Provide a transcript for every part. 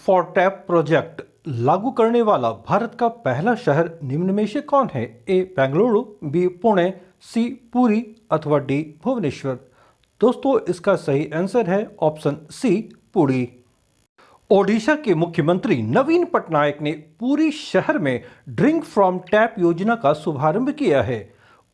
For tap project लागू करने वाला भारत का पहला शहर निम्न में से कौन है? ए बेंगलुरु, बी पुणे, सी पुरी अथवा डी भुवनेश्वर। दोस्तों इसका सही आंसर है ऑप्शन सी पुरी। ओडिशा के मुख्यमंत्री नवीन पटनायक ने पुरी शहर में ड्रिंक फ्रॉम टैप योजना का शुभारंभ किया है।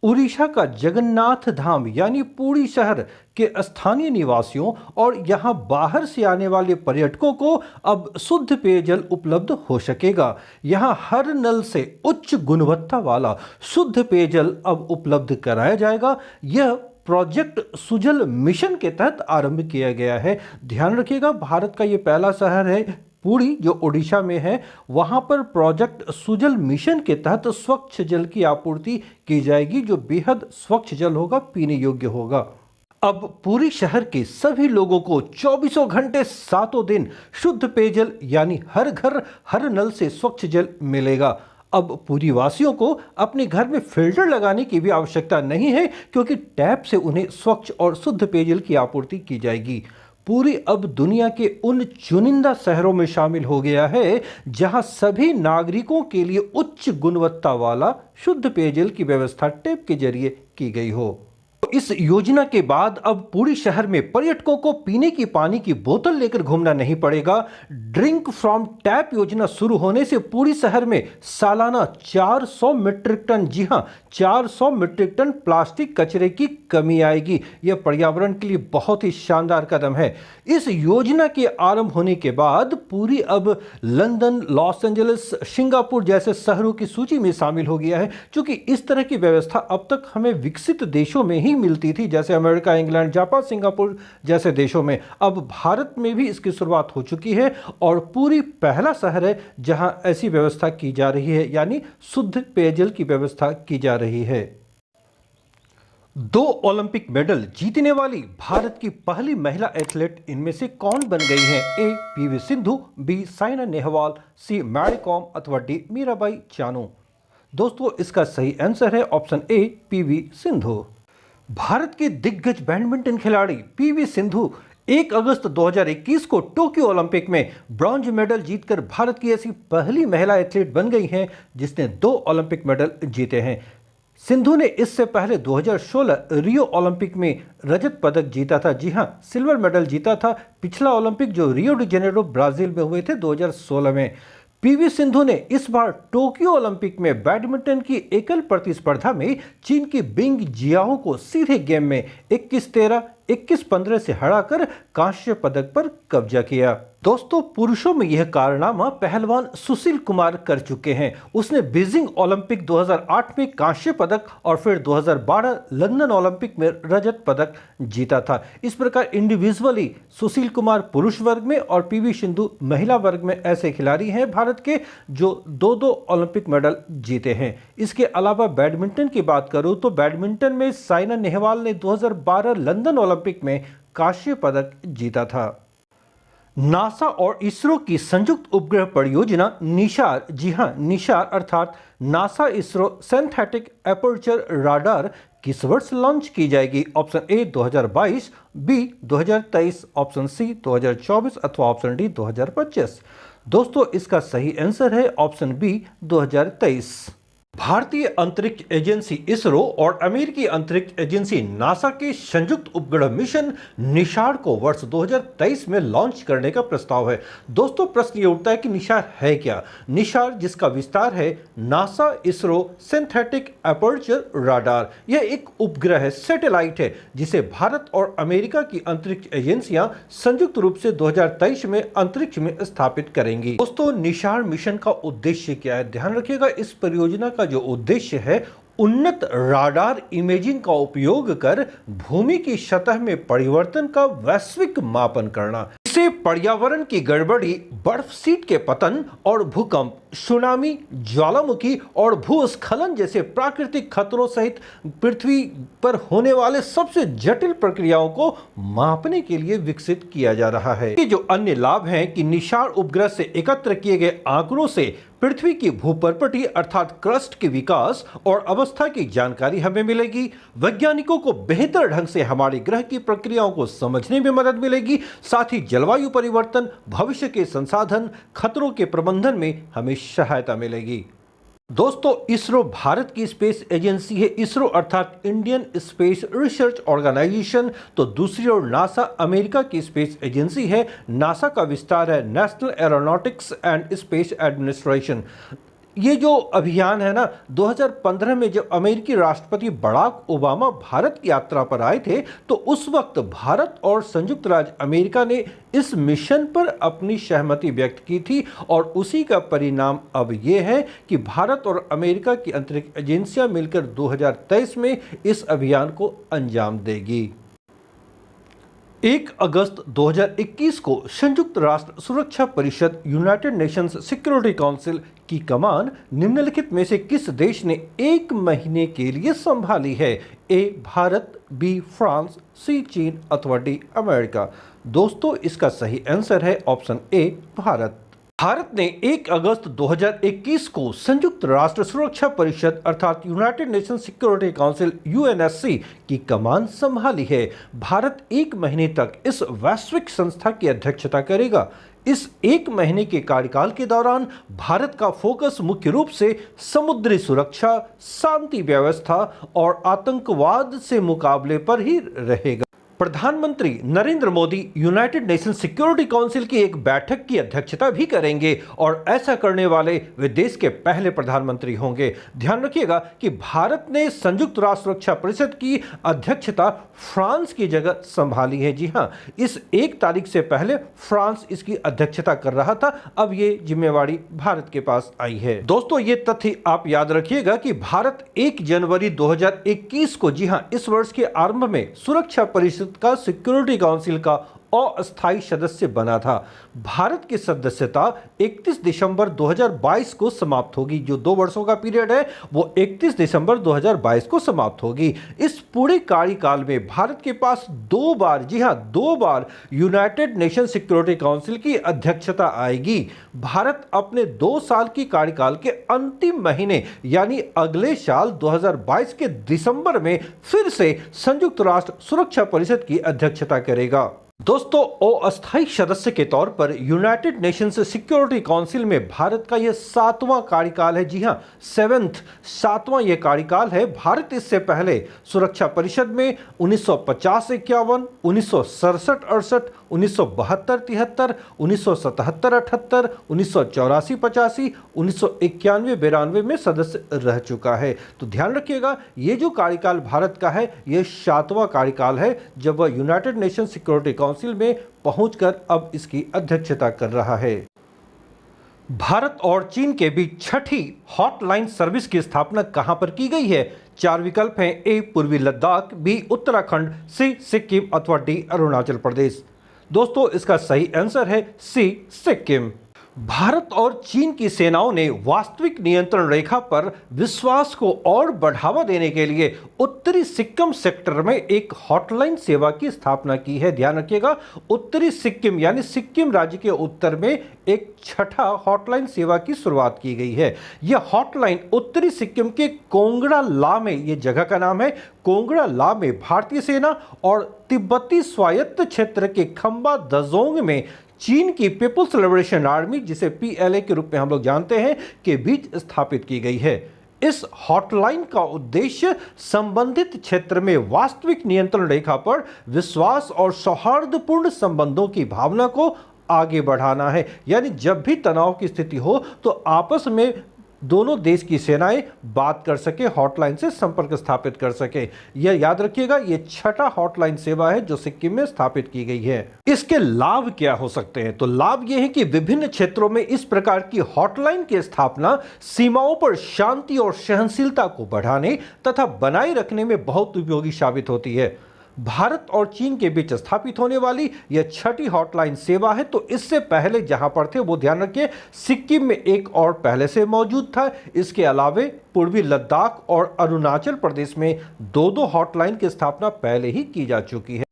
उड़ीसा का जगन्नाथ धाम यानी पुरी शहर के स्थानीय निवासियों और यहां बाहर से आने वाले पर्यटकों को अब शुद्ध पेयजल उपलब्ध हो सकेगा। यहां हर नल से उच्च गुणवत्ता वाला शुद्ध पेयजल अब उपलब्ध कराया जाएगा। यह प्रोजेक्ट सुजल मिशन के तहत आरंभ किया गया है। ध्यान रखिएगा, भारत का यह पहला शहर है पुरी जो ओडिशा में है। वहां पर प्रोजेक्ट सुजल मिशन के तहत स्वच्छ जल की आपूर्ति की जाएगी, जो बेहद स्वच्छ जल होगा, पीने योग्य होगा। अब पुरी शहर के सभी लोगों को 24 घंटे 7 दिन शुद्ध पेयजल यानी हर घर हर नल से स्वच्छ जल मिलेगा। अब पुरी वासियों को अपने घर में फिल्टर लगाने की भी आवश्यकता नहीं है, क्योंकि टैप से उन्हें स्वच्छ और शुद्ध पेयजल की आपूर्ति की जाएगी। पुरी अब दुनिया के उन चुनिंदा शहरों में शामिल हो गया है जहां सभी नागरिकों के लिए उच्च गुणवत्ता वाला शुद्ध पेयजल की व्यवस्था टैप के जरिए की गई हो। इस योजना के बाद अब पुरी शहर में पर्यटकों को पीने की पानी की बोतल लेकर घूमना नहीं पड़ेगा। ड्रिंक फ्रॉम टैप योजना शुरू होने से पुरी शहर में सालाना 400 मीट्रिक टन, जी हां 400 मीट्रिक टन प्लास्टिक कचरे की कमी आएगी। यह पर्यावरण के लिए बहुत ही शानदार कदम है। इस योजना के आरंभ होने के बाद पुरी अब लंदन, लॉस एंजलिस, सिंगापुर जैसे शहरों की सूची में शामिल हो गया है। क्योंकि इस तरह की व्यवस्था अब तक हमें विकसित देशों में ही मिलती थी, जैसे अमेरिका, इंग्लैंड, जापान, सिंगापुर जैसे देशों में। अब भारत में भी इसकी शुरुआत हो चुकी है और पुरी पहला शहर है जहां ऐसी व्यवस्था की जा रही है, यानी शुद्ध पेयजल की व्यवस्था की जा रही है। 2 ओलंपिक मेडल जीतने वाली भारत की पहली महिला एथलीट इनमें से कौन बन गई है? ए पीवी सिंधु, बी साइना नेहवाल, सी मैरी कॉम अथवा डी मीराबाई चानू। दोस्तों इसका सही आंसर है option A PV Sindhu. Bharat के दिग्गज बैडमिंटन खिलाड़ी पीवी सिंधु 1 अगस्त 2021 को टोक्यो ओलंपिक में ब्रॉन्ज मेडल जीतकर भारत की ऐसी पहली महिला एथलीट बन गई हैं जिसने 2 ओलंपिक मेडल जीते हैं। सिंधु ने इससे पहले 2016 रियो ओलंपिक में रजत पदक जीता था। जी हां, सिल्वर मेडल जीता था पिछला ओलंपिक जो रियो डी जेनेरो ब्राजील में हुए थे 2016 में। पीवी सिंधु ने इस बार टोक्यो ओलंपिक में बैडमिंटन की एकल प्रतिस्पर्धा में चीन की बिंग जियाओ को सीधे गेम में 21-13, 21-15 से हराकर कांस्य पदक पर कब्जा किया। दोस्तों पुरुषों में यह कारनामा पहलवान सुशील कुमार कर चुके हैं। उसने बीजिंग ओलंपिक 2008 में कांस्य पदक और फिर 2012 लंदन ओलंपिक में रजत पदक जीता था। इस प्रकार इंडिविजुअली सुशील कुमार पुरुष वर्ग में और पीवी सिंधु महिला वर्ग में ऐसे खिलाड़ी हैं भारत के जो 2-2 ओलंपिक मेडल जीते हैं। इसके अलावा बैडमिंटन की बात करूं तो बैडमिंटन में साइना नेहवाल ने 2012 लंदन ओलंपिक में कांस्य पदक जीता था। नासा और इसरो की संयुक्त उपग्रह परियोजना निशार, जी हां निशार अर्थात NASA ISRO synthetic aperture radar किस वर्ष लॉन्च की जाएगी? Option A 2022, B 2023, option C 2024 अथवा ऑप्शन डी 2025। दोस्तों इसका सही आंसर है ऑप्शन बी 2023। भारतीय अंतरिक्ष एजेंसी इसरो और अमेरिकी अंतरिक्ष एजेंसी नासा के संयुक्त उपग्रह मिशन निशार को वर्ष 2023 में लॉन्च करने का प्रस्ताव है। दोस्तों प्रश्न ये उठता है कि निशार है क्या? निशार जिसका विस्तार है NASA ISRO synthetic aperture radar, यह एक उपग्रह है, सैटेलाइट है, जिसे भारत और अमेरिका की अंतरिक्ष एजेंसियां संयुक्त रूप से 2023 में अंतरिक्ष में स्थापित करेंगी। दोस्तों निशार मिशन का उद्देश्य क्या है? ध्यान रखिएगा, इस परियोजना का जो उद्देश्य है उन्नत राडार इमेजिंग का उपयोग कर भूमि की सतह में परिवर्तन का वैश्विक मापन करना। इसे पर्यावरण की गड़बड़ी, बर्फ शीट के पतन और भूकंप, सुनामी, ज्वालामुखी और भूस्खलन जैसे प्राकृतिक खतरों सहित पृथ्वी पर होने वाले सबसे जटिल प्रक्रियाओं को मापने के लिए विकसित किया जा रहा है। ये जो अन्य लाभ हैं कि निशान उपग्रह से एकत्र किए गए आंकड़ों से पृथ्वी की भूपर्पटी अर्थात क्रस्ट के विकास और अवस्था की जानकारी हमें मिलेगी। वैज्ञानिकों को बेहतर ढंग से हमारे ग्रह की प्रक्रियाओं को समझने में मदद मिलेगी। साथ ही जलवायु परिवर्तन, भविष्य के संसाधन, खतरों के प्रबंधन में हमें सहायता मिलेगी। दोस्तों, इसरो भारत की स्पेस एजेंसी है। इसरो अर्थात इंडियन स्पेस रिसर्च ऑर्गेनाइजेशन। तो दूसरी ओर नासा अमेरिका की स्पेस एजेंसी है। नासा का विस्तार है national aeronautics and space administration. ये जो अभियान है ना, 2015 में जब अमेरिकी राष्ट्रपति बराक ओबामा भारत की यात्रा पर आए थे, तो उस वक्त भारत और संयुक्त राज्य अमेरिका ने इस मिशन पर अपनी सहमति व्यक्त की थी और उसी का परिणाम अब ये है कि भारत और अमेरिका की अंतरिक्ष एजेंसियां मिलकर 2023 में इस अभियान को अंजाम देगी। 1 अगस्त 2021 को संयुक्त राष्ट्र सुरक्षा परिषद यूनाइटेड नेशंस सिक्योरिटी काउंसिल की कमान निम्नलिखित में से किस देश ने 1 महीने के लिए संभाली है? ए भारत, बी फ्रांस, सी चीन अथवा डी अमेरिका। दोस्तों, इसका सही आंसर है ऑप्शन ए भारत। भारत ने 1 अगस्त 2021 को संयुक्त राष्ट्र सुरक्षा परिषद अर्थात United nation security council UNSC की कमान संभाली है। भारत 1 महीने तक इस वैश्विक संस्था की अध्यक्षता करेगा। इस 1 महीने के कार्यकाल के दौरान भारत का फोकस मुख्य रूप से समुद्री सुरक्षा, शांति व्यवस्था और आतंकवाद से मुकाबले पर ही रहेगा। प्रधानमंत्री Narendra Modi United nation security council की एक बैठक की अध्यक्षता भी करेंगे और ऐसा करने वाले वे देश के पहले प्रधानमंत्री होंगे। ध्यान रखिएगा कि भारत ने संयुक्त राष्ट्र सुरक्षा परिषद की अध्यक्षता फ्रांस की जगह संभाली है। जी हां, इस 1 तारीख से पहले फ्रांस इसकी अध्यक्षता कर रहा था, अब ये जिम्मेवारी भारत के पास आई है। दोस्तों, ये तथ्य आप याद रखिएगा कि भारत 1 जनवरी 2021 को, जी हां, इस वर्ष के आरंभ में सुरक्षा परिषद का सिक्योरिटी काउंसिल का अस्थायी सदस्य बना था। भारत की सदस्यता 31 दिसंबर 2022 को समाप्त होगी। जो 2 वर्षों का पीरियड है वो 31 दिसंबर 2022 को समाप्त होगी। इस पूरे कार्यकाल में भारत के पास 2 बार, जी हां 2 बार यूनाइटेड नेशन सिक्योरिटी काउंसिल की अध्यक्षता आएगी। भारत अपने 2 साल की कार्यकाल के अंतिम महीने यानी अगले साल 2022 के दिसंबर में फिर से संयुक्त राष्ट्र सुरक्षा परिषद की अध्यक्षता करेगा। दोस्तों, अस्थायी सदस्य के तौर पर यूनाइटेड नेशंस सिक्योरिटी काउंसिल में भारत का यह 7वां कार्यकाल है। जी हां, 7वां यह कार्यकाल है। भारत इससे पहले सुरक्षा परिषद में 1950-51, 1967-68, 1972-73, 1977-78, 1984-85, 1991-92 में सदस्य रह चुका है। तो ध्यान रखिएगा, ये जो कार्यकाल भारत का है यह 7वां कार्यकाल है जब वह यूनाइटेड नेशन सिक्योरिटी काउंसिल में पहुंचकर अब इसकी अध्यक्षता कर रहा है। भारत और चीन के बीच 6ठी हॉटलाइन सर्विस की स्थापना कहां पर की गई है? 4 विकल्प हैं। ए पूर्वी लद्दाख, बी उत्तराखंड, सी सिक्किम अथवा डी अरुणाचल प्रदेश। दोस्तों, इसका सही आंसर है सी सिक्किम। भारत और चीन की सेनाओं ने वास्तविक नियंत्रण रेखा पर विश्वास को और बढ़ावा देने के लिए उत्तरी सिक्किम सेक्टर में एक हॉटलाइन सेवा की स्थापना की है। ध्यान रखिएगा, उत्तरी सिक्किम यानी सिक्किम राज्य के उत्तर में एक 6ठा हॉटलाइन सेवा की शुरुआत की गई है। यह हॉटलाइन उत्तरी सिक्किम के कोंगड़ा ला में, यह जगह का नाम है कोंगड़ा ला में, भारतीय सेना और तिब्बती स्वायत्त क्षेत्र के खंबा दजोंग में चीन की पीपुल्स लिबरेशन आर्मी, जिसे पीएलए के रूप में हम लोग जानते हैं, के बीच स्थापित की गई है। इस हॉटलाइन का उद्देश्य संबंधित क्षेत्र में वास्तविक नियंत्रण रेखा पर विश्वास और सौहार्दपूर्ण संबंधों की भावना को आगे बढ़ाना है। यानी जब भी तनाव की स्थिति हो तो आपस में दोनों देश की सेनाएं बात कर सके, हॉटलाइन से संपर्क स्थापित कर सके। यह याद रखिएगा, यह 6ठा हॉटलाइन सेवा है जो सिक्किम में स्थापित की गई है। इसके लाभ क्या हो सकते हैं? तो लाभ यह है कि विभिन्न क्षेत्रों में इस प्रकार की हॉटलाइन की स्थापना सीमाओं पर शांति और सहनशीलता को बढ़ाने तथा बनाए रखने में बहुत उपयोगी साबित होती है। भारत और चीन के बीच स्थापित होने वाली यह 6ठी हॉटलाइन सेवा है। तो इससे पहले जहां पर थे वो ध्यान रखिए, सिक्किम में एक और पहले से मौजूद था। इसके अलावे पूर्वी लद्दाख और अरुणाचल प्रदेश में दो हॉटलाइन की स्थापना पहले ही की जा चुकी है।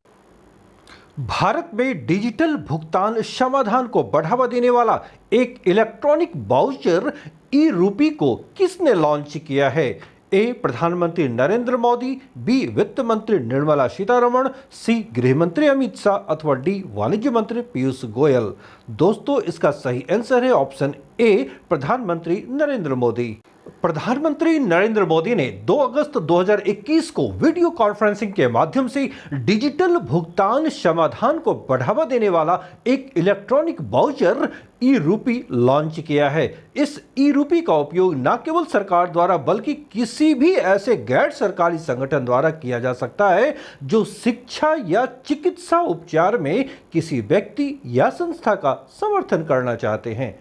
भारत में डिजिटल भुगतान समाधान को बढ़ावा देने वाला एक इलेक्ट्रॉनिक वाउचर ई रूपी को किसने लॉन्च किया है? ए प्रधानमंत्री नरेंद्र मोदी, बी वित्त मंत्री निर्मला सीतारमण, सी गृह मंत्री अमित शाह अथवा डी वाणिज्य मंत्री पीयूष गोयल। दोस्तों इसका सही आंसर है ऑप्शन ए प्रधानमंत्री नरेंद्र मोदी। प्रधानमंत्री नरेंद्र मोदी ने 2 अगस्त 2021 को वीडियो कॉन्फ्रेंसिंग के माध्यम से डिजिटल भुगतान समाधान को बढ़ावा देने वाला एक इलेक्ट्रॉनिक वाउचर ई रूपी लॉन्च किया है। इस ई रूपी का उपयोग न केवल सरकार द्वारा बल्कि किसी भी ऐसे गैर सरकारी संगठन द्वारा किया जा सकता है जो शिक्षा या चिकित्सा उपचार में किसी व्यक्ति या संस्था का समर्थन करना चाहते हैं।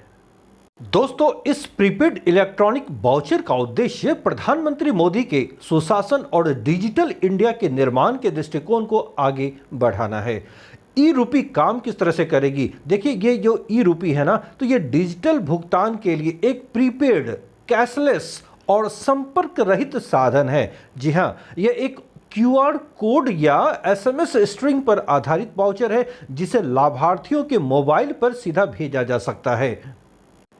दोस्तों इस प्रीपेड इलेक्ट्रॉनिक वाउचर का उद्देश्य प्रधानमंत्री मोदी के सुशासन और डिजिटल इंडिया के निर्माण के दृष्टिकोण को आगे बढ़ाना है। ई रूपी काम किस तरह से करेगी? देखिए ये जो ई रूपी है ना, तो ये डिजिटल भुगतान के लिए एक प्रीपेड, कैशलेस और संपर्क रहित साधन है। जी हाँ, यह एक क्यूआर कोड या एसएमएस स्ट्रिंग पर आधारित वाउचर है जिसे लाभार्थियों के मोबाइल पर सीधा भेजा जा सकता है।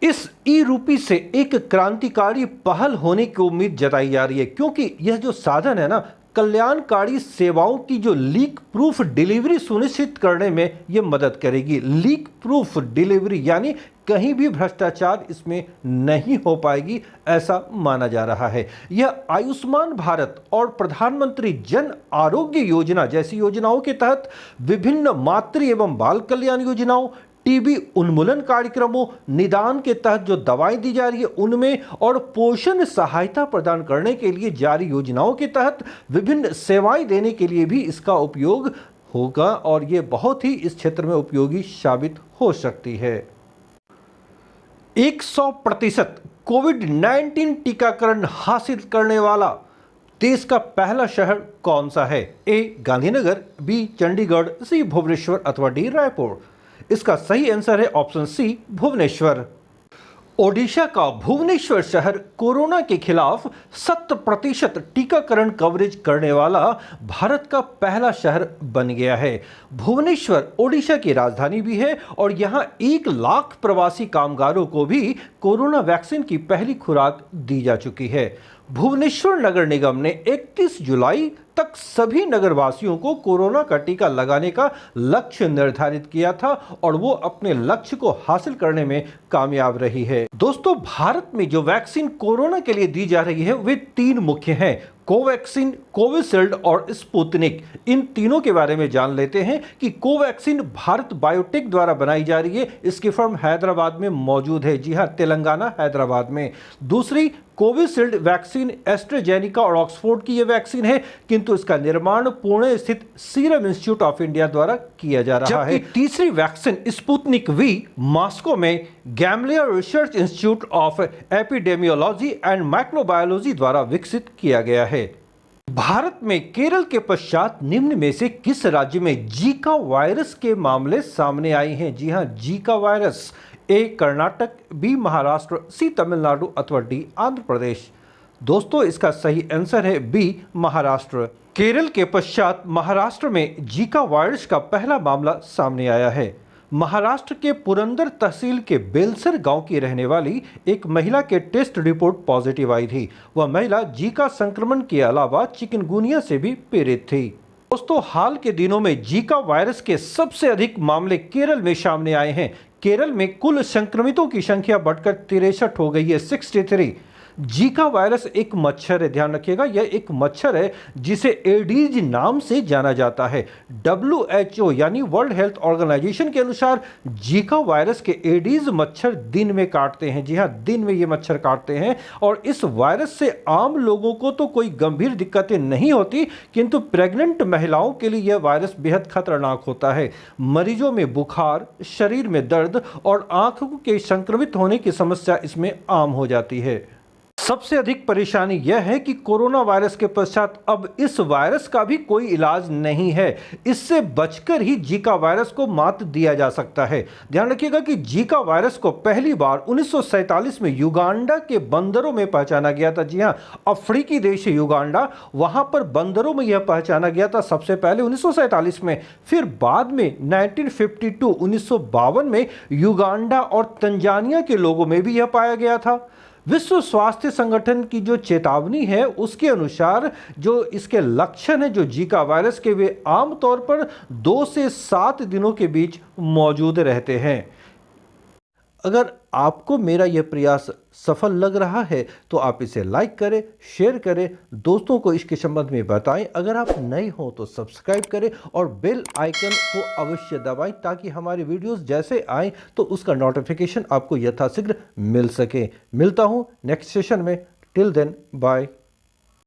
इस ई रूपी से एक क्रांतिकारी पहल होने की उम्मीद जताई जा रही है, क्योंकि यह जो साधन है ना, कल्याणकारी सेवाओं की जो लीक प्रूफ डिलीवरी सुनिश्चित करने में यह मदद करेगी। लीक प्रूफ डिलीवरी यानी कहीं भी भ्रष्टाचार इसमें नहीं हो पाएगी, ऐसा माना जा रहा है। यह आयुष्मान भारत और प्रधानमंत्री जन आरोग्य योजना जैसी योजनाओं के तहत विभिन्न मातृ एवं बाल कल्याण योजनाओं, टीबी उन्मूलन कार्यक्रमों, निदान के तहत जो दवाएं दी जा रही है उनमें, और पोषण सहायता प्रदान करने के लिए जारी योजनाओं के तहत विभिन्न सेवाएं देने के लिए भी इसका उपयोग होगा और ये बहुत ही इस क्षेत्र में उपयोगी साबित हो सकती है। 100% कोविड-19 टीकाकरण हासिल करने वाला देश का पहला शहर कौन सा है? ए गांधीनगर, बी चंडीगढ़, सी भुवनेश्वर अथवा डी रायपुर। इसका सही आंसर है ऑप्शन सी भुवनेश्वर। ओडिशा का भुवनेश्वर शहर कोरोना के खिलाफ 100% टीकाकरण कवरेज करने वाला भारत का पहला शहर बन गया है। भुवनेश्वर ओडिशा की राजधानी भी है और यहां 1 लाख प्रवासी कामगारों को भी कोरोना वैक्सीन की पहली खुराक दी जा चुकी है। भुवनेश्वर नगर निगम ने 31 जुलाई तक सभी नगरवासियों को कोरोना का टीका लगाने का लक्ष्य निर्धारित किया था और वो अपने लक्ष्य को हासिल करने में कामयाब रही है। दोस्तों भारत में जो वैक्सीन कोरोना के लिए दी जा रही है वे 3 मुख्य हैं, कोवैक्सीन, कोविशील्ड और स्पुतनिक। इन तीनों के बारे में जान लेते हैं कि कोवैक्सीन भारत बायोटेक द्वारा बनाई जा रही है। इसकी फर्म हैदराबाद में मौजूद है, जी हां तेलंगाना हैदराबाद में। दूसरी कोविशील्ड वैक्सीन एस्ट्राजेनेका और ऑक्सफोर्ड की यह वैक्सीन है, किंतु इसका निर्माण पुणे स्थित सीरम इंस्टीट्यूट ऑफ इंडिया द्वारा किया जा रहा है। तीसरी वैक्सीन स्पुतनिक वी मॉस्को में Gamaleya research institute of epidemiology and microbiology द्वारा विकसित किया गया है। भारत में केरल के पश्चात निम्न में से किस राज्य में जीका वायरस के मामले सामने आए हैं? जी हां, जीका वायरस। ए कर्नाटक, बी महाराष्ट्र, सी तमिलनाडु अथवा डी आंध्र प्रदेश। दोस्तों इसका सही आंसर है बी महाराष्ट्र। केरल के पश्चात महाराष्ट्र में जीका वायरस का पहला मामला सामने आया है। महाराष्ट्र के पुरंदर तहसील के बेलसर गांव की रहने वाली एक महिला के टेस्ट रिपोर्ट पॉजिटिव आई थी। वह महिला जीका संक्रमण के अलावा चिकनगुनिया से भी पीड़ित थी। दोस्तों हाल के दिनों में जीका वायरस के सबसे अधिक मामले केरल में सामने आए हैं। केरल में कुल संक्रमितों की संख्या बढ़कर 63 हो गई है, 63। जीका वायरस एक मच्छर है, ध्यान रखिएगा, यह एक मच्छर है जिसे एडीज नाम से जाना जाता है। WHO यानी वर्ल्ड हेल्थ ऑर्गेनाइजेशन के अनुसार जीका वायरस के एडीज मच्छर दिन में काटते हैं। जी हां, दिन में ये मच्छर काटते हैं और इस वायरस से आम लोगों को तो कोई गंभीर दिक्कतें नहीं होती, किंतु प्रेग्नेंट महिलाओं के लिए यह वायरस बेहद खतरनाक होता है। मरीजों में बुखार, शरीर में दर्द और आंखों के संक्रमित होने की समस्या इसमें आम हो जाती है। सबसे अधिक परेशानी यह है कि कोरोना वायरस के पश्चात अब इस वायरस का भी कोई इलाज नहीं है। इससे बचकर ही जीका वायरस को मात दिया जा सकता है। ध्यान रखिएगा कि जीका वायरस को पहली बार 1947 में युगांडा के बंदरों में पहचाना गया था। जी हां, अफ्रीकी देश है युगांडा, वहां पर बंदरों में यह पहचाना गया था सबसे पहले 1947 में। फिर बाद में 1952 में युगांडा और तंजानिया के लोगों में भी यह पाया गया था। विश्व स्वास्थ्य संगठन की जो चेतावनी है उसके अनुसार जो इसके लक्षण हैं जो जीका वायरस के, वे आमतौर पर 2 से 7 दिनों के बीच मौजूद रहते हैं। अगर आपको मेरा यह प्रयास सफल लग रहा है तो आप इसे लाइक करें, शेयर करें, दोस्तों को इसके संबंध में बताएं। अगर आप नए हो तो सब्सक्राइब करें और बेल आइकन को अवश्य दबाएं ताकि हमारी वीडियोस जैसे आएं तो उसका नोटिफिकेशन आपको यथाशीघ्र मिल सके। मिलता हूं नेक्स्ट सेशन में। Till then bye.